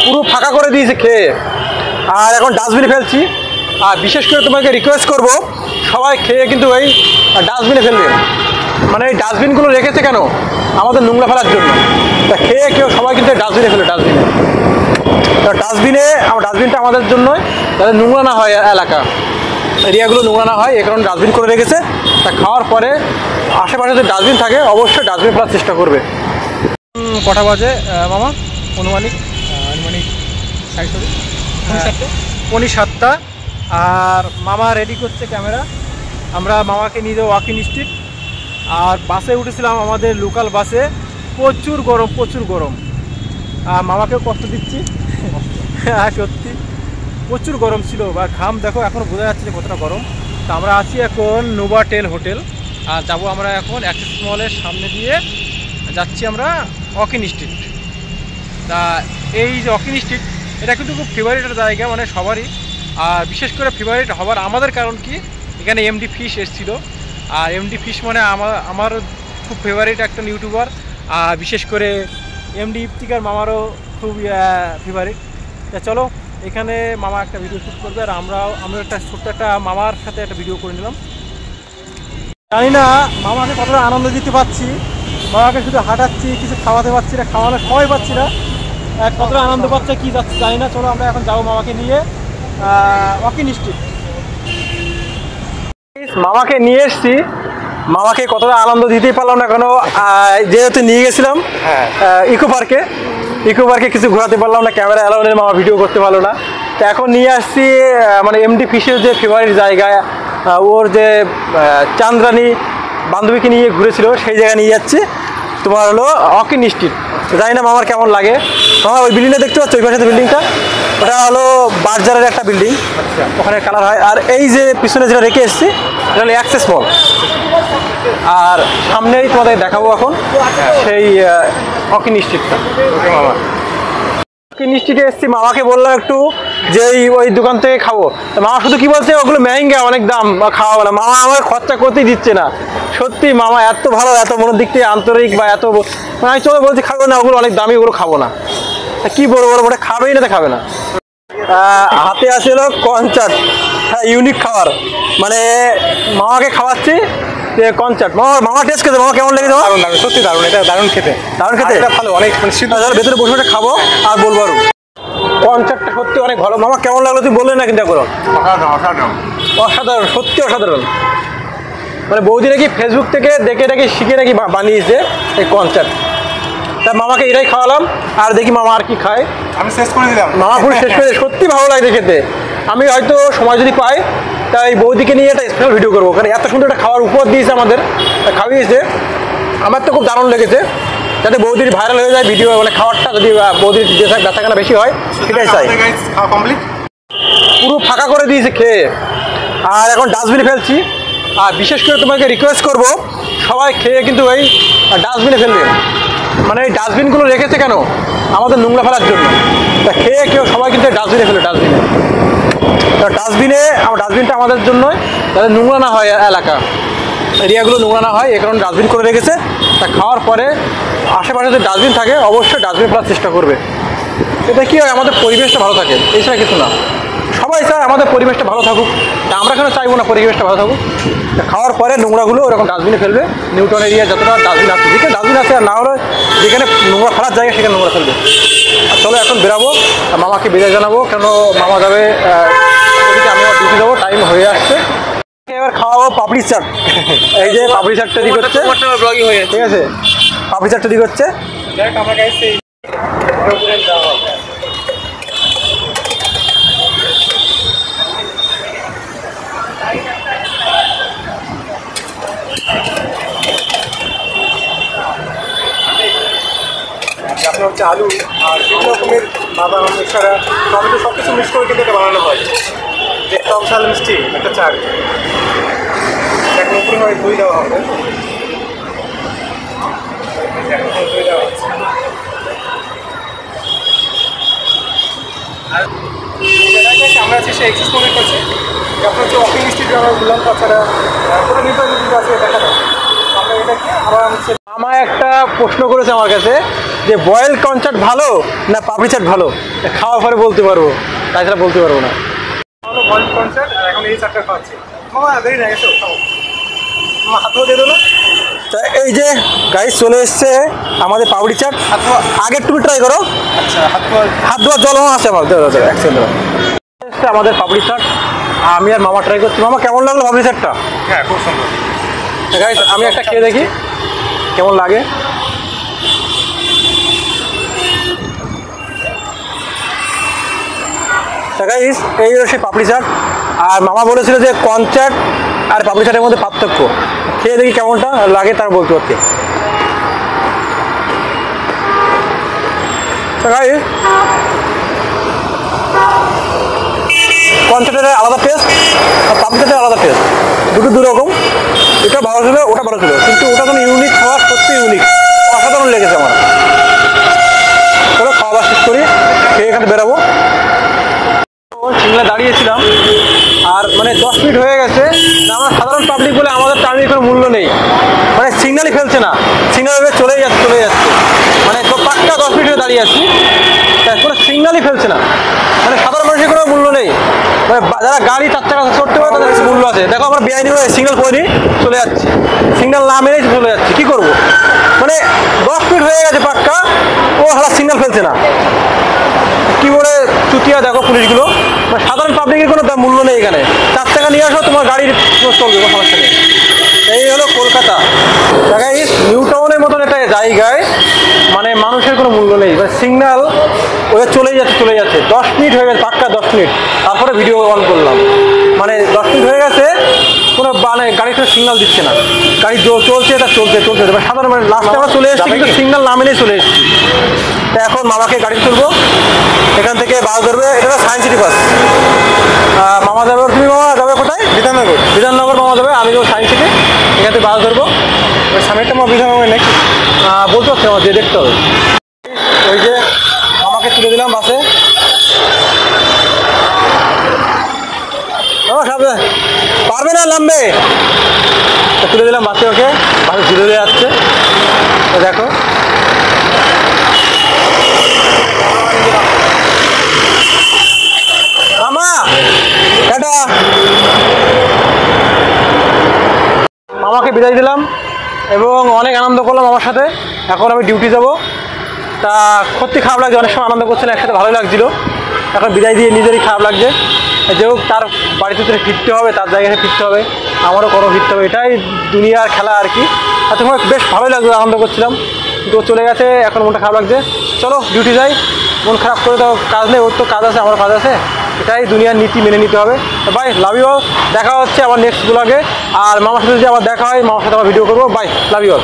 পুরো ফাঁকা করে দিয়েছে খেয়ে, আর এখন ডাস্টবিনে ফেলছি। আর বিশেষ করে তোমাকে রিকোয়েস্ট করব, সবাই খেয়ে কিন্তু এই ডাস্টবিনে ফেলবে। মানে এই ডাস্টবিনগুলো রেখেছে কেন? আমাদের নোংরা ফেলার জন্য। তা খেয়ে কেউ সবাই কিন্তু ডাস্টবিনে ফেলে, ডাস্টবিনটা আমাদের জন্যই, যাতে নোংরা না হয়, এলাকা এরিয়াগুলো নোংরা না হয়, এ কারণে ডাস্টবিন করে রেখেছে। তা খাওয়ার পরে আশেপাশে যদি ডাস্টবিন থাকে অবশ্যই ডাস্টবিন ফেলার চেষ্টা করবে। কটা বাজে মামা? আনুমানিক 7:30। আর মামা রেডি করছে ক্যামেরা। আমরা মামাকে নিয়ে যাবো ওয়াকিং স্ট্রিট। আর বাসে উঠেছিলাম, আমাদের লোকাল বাসে। প্রচুর গরম। আর মামাকেও কষ্ট দিচ্ছি। হ্যাঁ সত্যি প্রচুর গরম ছিল, বা ঘাম দেখো এখনও বোঝা যাচ্ছে যে কতটা গরম। তা আমরা আছি এখন নোভাটেল হোটেল, আর যাবো আমরা এখন অ্যাক্সেস মলের সামনে দিয়ে যাচ্ছি আমরা ওয়াকিং স্ট্রিট। তা এই যে ওয়াকিং স্ট্রিট, এটা কিন্তু খুব ফেভারিটের জায়গা, মানে সবারই। আর বিশেষ করে ফেভারিট হবার আমাদের কারণ কি, এখানে এমডি ফিশ এসেছিলো। আর এমডি ফিশ মানে আমার খুব ফেভারিট একটা ইউটিউবার। আর বিশেষ করে এমডি ইফতিকার মামারও খুব ফেভারিট। তা চলো, এখানে মামা একটা ভিডিও শ্যুট করবে, আর আমরা একটা ছোট্ট একটা মামার সাথে একটা ভিডিও করে নিলাম। জানি না মামাকে কতটা আনন্দ দিতে পারছি, মামাকে শুধু হাঁটাচ্ছি, কিছু খাওয়াতে পারছি না, খাওয়ানো সবাই পাচ্ছি না, কতটা আনন্দ পাচ্ছে কি যাচ্ছে জানি না। চলো আমরা এখন যাবো মামাকে নিয়ে ওয়াকিং স্ট্রিট। মামাকে নিয়ে এসছি, মামাকে কতটা আনন্দ দিতেই পারলাম না কেন, যেহেতু নিয়ে গেছিলাম ইকো পার্কে কিছু ঘোরাতে পারলাম না, ক্যামেরা অ্যালাউ নেই, মামা ভিডিও করতে পারলো না। তো এখন নিয়ে আসছি মানে এমডি ফিশের যে ফেভারিট জায়গায়, ওর যে চান্দ্রানী বান্ধবীকে নিয়ে ঘুরেছিল সেই জায়গায় নিয়ে যাচ্ছি, তোমার হলো ওয়াকিং স্ট্রিট। জানি না মামার কেমন লাগে। মামা ওই বিল্ডিংটা দেখতে পাচ্ছ, ওই পাশে বিল্ডিংটা, ওটা হলো বাজারের একটা বিল্ডিং, ওখানে কালার হয়। আর এই যে পিছনে যেটা রেখে এসেছি এটা হলো অ্যাক্সেস মল। আর সামনেই তোমাদের দেখাবো এখন সেই ওয়াকিং স্ট্রিটটা। মামা ওয়াকিং স্ট্রিটে এসেছি, মামাকে বললাম একটু যে ওই দোকান থেকে খাবো। মামা শুধু কি বলছে, ওগুলো মেহেঙ্গা, অনেক দাম, খাওয়া বলে। মামা আমার খরচা করতেই দিচ্ছে না। সত্যি মামা এত ভালো, এত মনের দিক থেকে আন্তরিক, বা এত আমি চলো বলছি খাবো না, ওগুলো অনেক দামি, ওগুলো খাবো না। কি বলবো, ওটা খাবেই না, খাবে না। হাতে আসে হলো কনচার্ট, হ্যাঁ ইউনিক খাবার, মানে মামাকে খাওয়াচ্ছি কনচার্ট। মামা টেস্ট খেতে, মামা কেমন লেগেছে? দারুণ, সত্যি দারুণ, এটা দারুণ খেতে ভালো, অনেক ভেতরে বসে বসে খাবো আর বলবো। আর কনচার্টটা সত্যি অনেক ভালো। মামা কেমন লাগলো তুই বললেন না কিন্তু এখন? অসাধারণ, সত্যি অসাধারণ। মানে বৌদি নাকি ফেসবুক থেকে দেখে নাকি শিখে নাকি বানিয়েছে এই কনচার্ট। তা মামাকে এটাই খাওয়ালাম, আর দেখি মামা আর কি খায়। আমি শেষ করে দিলাম, মামা পুরো শেষ করে, সত্যি ভালো লাগছে খেতে। আমি হয়তো সময় যদি পাই তাই বৌদিকে নিয়ে একটা স্পেশাল ভিডিও করবো, কারণ এত সুন্দর একটা খাওয়ার উপহার দিয়েছে আমাদের, খাওয়িয়েছে। আমার তো খুব দারুণ লেগেছে, যাতে বৌদির ভাইরাল হয়ে যায় ভিডিও, মানে খাবারটা যদি বৌদির বেচাকেনা বেশি হয় সেটাই চাই। পুরো ফাঁকা করে দিয়েছে খেয়ে, আর এখন ডাস্টবিনে ফেলছি। আর বিশেষ করে তোমাকে রিকোয়েস্ট করব, সবাই খেয়ে কিন্তু এই ডাস্টবিনে ফেলবে। মানে এই ডাস্টবিনগুলো রেখেছে কেন? আমাদের নোংরা ফেলার জন্য। তা খেয়ে কেউ সবাই কিন্তু ডাস্টবিনে ফেলে, ডাস্টবিনটা আমাদের জন্যই, যাতে নোংরা না হয়, এলাকা এরিয়াগুলো নোংরা না হয়, এ কারণে ডাস্টবিন করে রেখেছে। তা খাওয়ার পরে আশেপাশে যদি ডাস্টবিন থাকে অবশ্যই ডাস্টবিন ফেলার চেষ্টা করবে। এটা কি হয়, আমাদের পরিবেশটা ভালো থাকে, এছাড়া কিছু না। সবাই চায় আমাদের পরিবেশটা ভালো থাকুক, তা আমরা কেন চাইবো না পরিবেশটা ভালো থাকুক? খাওয়ার পরে নোংরাগুলো ওরকম ডাস্টবিনে ফেলবে। নিউটন এরিয়া যতটা ডাস্টবিন আছে, যেখানে ডাস্টবিন আছে, আর না হলে যেখানে নোংরা ফেলার জায়গা সেখানে নোংরা ফেলবে। আর চলো এখন বেরাবো, মামাকে বিদায় জানাবো, কেন মামা যাবে ওদিকে, আমি আমার ডিউটি যাবো, টাইম হয়ে আসছে। এবার খাওয়াবো পাপড়ি চাট। এই যে পাপড়ি চাটটা দিক হচ্ছে, ঠিক আছে, পাপড়ি চাটটা দিক হচ্ছে। আপনার হচ্ছে আলু আর বিভিন্ন রকমের বাদাম এছাড়া টমেটো সব কিছু মিক্স করে কিন্তু এটা বানানো হয়। যে টক ঝাল মিষ্টি একটা চাট, এখন উপরে হয় দই দেওয়া হবে, দই দেওয়া হচ্ছে। আর আমরা আছি সে এক্সেস মলের কাছে, আপনার হচ্ছে ওয়াকিং স্ট্রিট আমরা বললাম, তাছাড়া কোনো নির্বাচন আছে দেখা যায়। আমরা এটাকে আবার হচ্ছে মামা একটা প্রশ্ন করেছে আমার কাছে, যে বয়েল কনচার্ট ভালো না পাপড়ি চাট ভালো, খাওয়ার পরে বলতে পারবো, তাছাড়া বলতে পারবো না। বয়েল কনচার্ট আর এখন এই চারটা খাওয়াচ্ছি। মামা দেরি না এসো, হাতও দিয়ে দিল। তা এই যে গাইস চলে এসছে আমাদের পাপড়ি চাট। আগে একটু ট্রাই করো। আচ্ছা, হাত ধোয়ার জল আছে আমার, এক সেকেন্ড। এসছে আমাদের পাপড়ি চাট, আমি আর মামা ট্রাই করছি। মামা কেমন লাগলো পাপড়ি চাটটা? হ্যাঁ, খুব সুন্দর। গাইস আমি একটা খেয়ে দেখি কেমন লাগে। গাইস এই হলো সেই পাপড়ি চাট। আর মামা বলেছিল যে কনচার্ট আর পাপড়ি চাটের মধ্যে পার্থক্য, খেয়ে দেখি কেমনটা লাগে তার বলতে পারছি। গাইস কনচার্টের আলাদা টেস্ট আর পাপড়ি চাটের আলাদা টেস্ট, দুটো দুরকম। এটা ভালো ছিল, ওটা ভালো ছিল, কিন্তু ওটা কোনো ইউনিক খাওয়া, সত্যি ইউনিক, অসাধারণ লেগেছে আমার। চলো খাওয়া দাওয়া শেষ করি, খেয়ে এখানে বেরাবো। সিগনালে দাঁড়িয়েছিলাম আর মানে 10 মিনিট হয়ে গেছে, আমরা সাধারণ পাবলিক বলে আমাদের টাইমের কোনো মূল্য নেই, মানে সিগনালই ফেলছে না, সিগনাল চলেই যাচ্ছে মানে পাক্কা 10 মিনিট হয়ে দাঁড়িয়ে আছি, কোনো সিগনালই ফেলছে না, মানে সাধারণ মানুষের কোনো মূল্য নেই। মানে যারা গাড়ি 4 চাকা চড়তে পারে তাদের মূল্য আছে। দেখো আমরা বেআইনি হয়ে সিগনাল করিনি, চলে যাচ্ছি, সিগনাল না মেরেই চলে যাচ্ছি, কী করবো? মানে 10 মিনিট হয়ে গেছে পাক্কা, ও হালা সিগনাল ফেলছে না, কি বলে চুতিয়া। দেখো পুলিশগুলো, মানে সাধারণ পাবলিকের কোনো মূল্য নেই এখানে। 4 টাকা নিয়ে আসো, তোমার গাড়ির চলবে, কোনো সমস্যা নেই। এই হলো কলকাতা। জায়গায় নিউ টাউনের মতন একটা জায়গায় মানে মানুষের কোনো মূল্য নেই, মানে সিগনাল ওদের চলেই যাচ্ছে 10 মিনিট হয়ে গেছে, পাক্কা 10 মিনিট। তারপরে ভিডিও অন করলাম, মানে 10 মিনিট হয়ে গেছে, কোনো মানে গাড়ি কোনো সিগনাল দিচ্ছে না, গাড়ি চলছে, এটা চলছে, মানে সাধারণ মানে লাস্টে আমরা চলে এসেছি, কিন্তু সিগনাল না মেনেই চলে এসেছি। তা এখন মামাকে গাড়ি তুলবো, এখান থেকে বাস ধরবে, এটা সায়েন্স সিটি বাস। মামা যাবে, তুমি মামা যাবে কোথায়? বিধাননগর মামা যাবে, আমি যাবো সায়েন্স সিটি, এখান থেকে বাস ধরবো। সামনেরটা আমার বিধাননগর নাকি বলতে পারছি, আমার যে দেখতে হবে। ওই যে মামাকে তুলে দিলাম বাসে, পারবে না নামবে, তুলে দিলাম বাসে, ওকে বাসে ঘুরে দিয়ে যাচ্ছে। দেখো মামা টাটা। মামাকে বিদায় দিলাম এবং অনেক আনন্দ করলাম আমার সাথে। এখন আমি ডিউটি যাব, তা সত্যি খারাপ লাগছে, অনেক সময় আনন্দ করছিলাম একসাথে, ভালোই লাগছিলো। এখন বিদায় দিয়ে নিজেরই খারাপ লাগছে, যে হোক তার বাড়িতে ফিরতে হবে, তার জায়গায় ফিরতে হবে, আমারও কোনো ফিরতে হবে, এটাই দুনিয়ার খেলা আর কি। আর তোমার বেশ ভালোই লাগছে, আনন্দ করছিলাম, কিন্তু ও চলে গেছে, এখন মনটা খারাপ লাগছে। চলো ডিউটি যাই, মন খারাপ করে তো কাজ নেই, ওর তো কাজ আছে, আমার কাজ আছে, এটাই দুনিয়ার নীতি, মেনে নিতে হবে। বাই, লাভ ইউ অল, দেখা হচ্ছে আমার নেক্সট ব্লগে। আর মামার সাথে যদি আবার দেখা হয়, মামার সাথে আবার ভিডিও করবো। Bye, love you all.